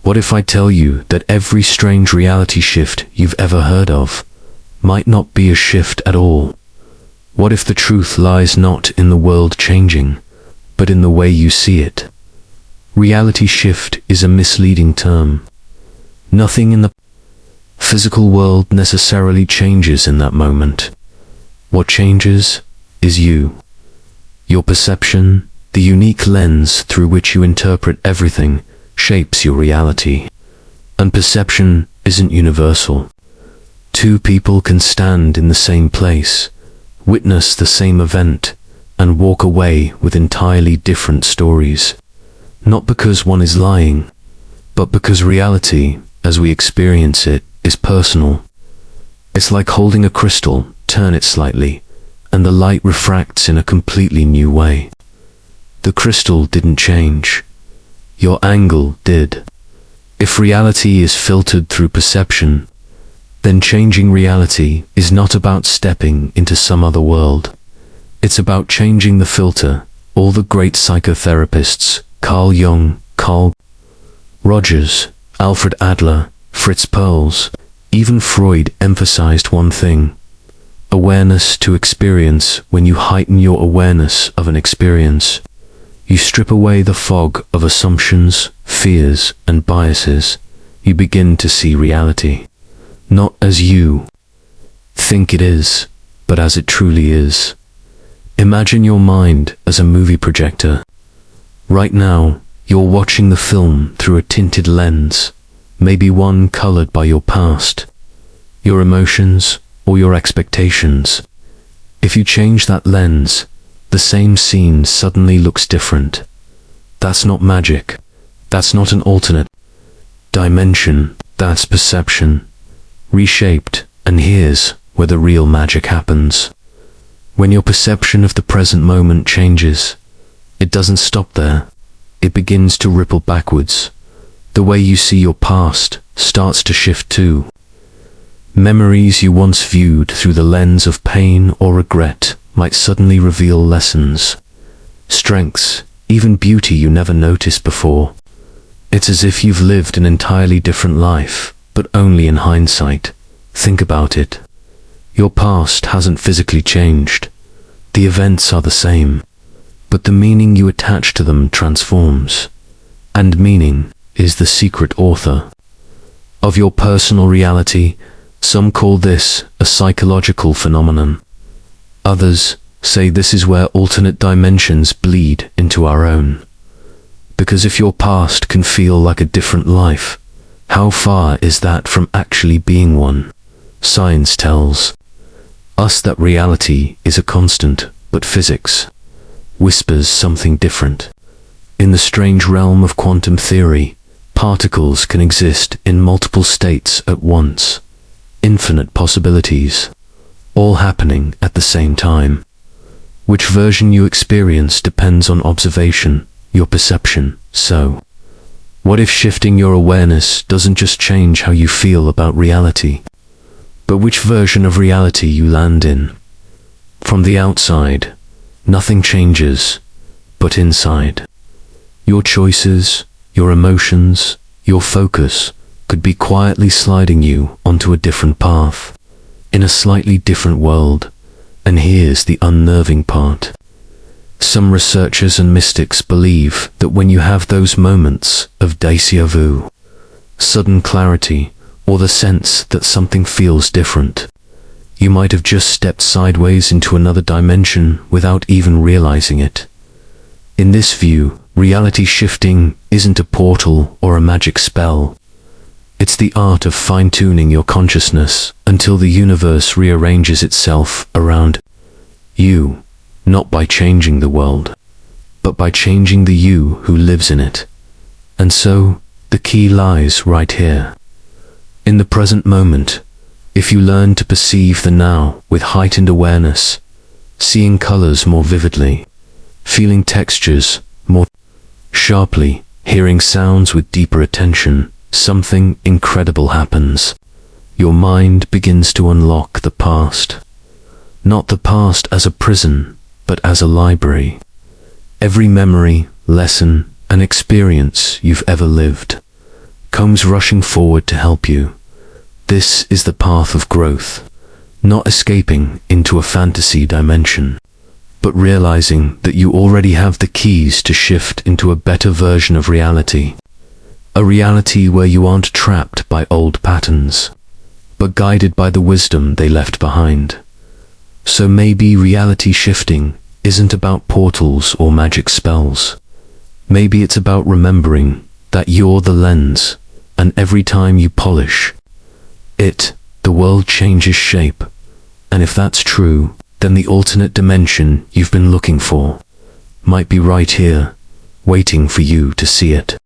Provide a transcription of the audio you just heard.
What if I tell you that every strange reality shift you've ever heard of might not be a shift at all? What if the truth lies not in the world changing, but in the way you see it? Reality shift is a misleading term. Nothing in the physical world necessarily changes in that moment. What changes is you. Your perception, the unique lens through which you interpret everything, shapes your reality. And perception isn't universal. Two people can stand in the same place, witness the same event, and walk away with entirely different stories. Not because one is lying, but because reality, as we experience it, is personal. It's like holding a crystal, turn it slightly, and the light refracts in a completely new way. The crystal didn't change. Your angle did. If reality is filtered through perception, then changing reality is not about stepping into some other world. It's about changing the filter. All the great psychotherapists, Carl Jung, Carl Rogers, Alfred Adler, Fritz Perls, even Freud emphasized one thing: awareness to experience. When you heighten your awareness of an experience, you strip away the fog of assumptions, fears, and biases. You begin to see reality, not as you think it is, but as it truly is. Imagine your mind as a movie projector. Right now, you're watching the film through a tinted lens, maybe one colored by your past, your emotions, or your expectations. If you change that lens, the same scene suddenly looks different. That's not magic. That's not an alternate dimension. That's perception, reshaped. And here's where the real magic happens. When your perception of the present moment changes, it doesn't stop there. It begins to ripple backwards. The way you see your past starts to shift too. Memories you once viewed through the lens of pain or regret might suddenly reveal lessons, strengths, even beauty you never noticed before. It's as if you've lived an entirely different life, but only in hindsight. Think about it. Your past hasn't physically changed. The events are the same, but the meaning you attach to them transforms. And meaning is the secret author of your personal reality. Some call this a psychological phenomenon. Others say this is where alternate dimensions bleed into our own. Because if your past can feel like a different life, how far is that from actually being one? Science tells us that reality is a constant, but physics whispers something different. In the strange realm of quantum theory, particles can exist in multiple states at once. Infinite possibilities, all happening at the same time. Which version you experience depends on observation, your perception. So, what if shifting your awareness doesn't just change how you feel about reality, but which version of reality you land in? From the outside, nothing changes, but inside, your choices, your emotions, your focus could be quietly sliding you onto a different path, in a slightly different world. And here's the unnerving part. Some researchers and mystics believe that when you have those moments of déjà vu, sudden clarity, or the sense that something feels different, you might have just stepped sideways into another dimension without even realizing it. In this view, reality shifting isn't a portal or a magic spell. It's the art of fine-tuning your consciousness until the universe rearranges itself around you, not by changing the world, but by changing the you who lives in it. And so, the key lies right here. In the present moment, if you learn to perceive the now with heightened awareness, seeing colors more vividly, feeling textures more sharply, hearing sounds with deeper attention, something incredible happens. Your mind begins to unlock the past. Not the past as a prison, but as a library. Every memory, lesson, and experience you've ever lived comes rushing forward to help you. This is the path of growth, not escaping into a fantasy dimension, but realizing that you already have the keys to shift into a better version of reality. A reality where you aren't trapped by old patterns, but guided by the wisdom they left behind. So maybe reality shifting isn't about portals or magic spells. Maybe it's about remembering that you're the lens, and every time you polish it, the world changes shape. And if that's true, then the alternate dimension you've been looking for might be right here, waiting for you to see it.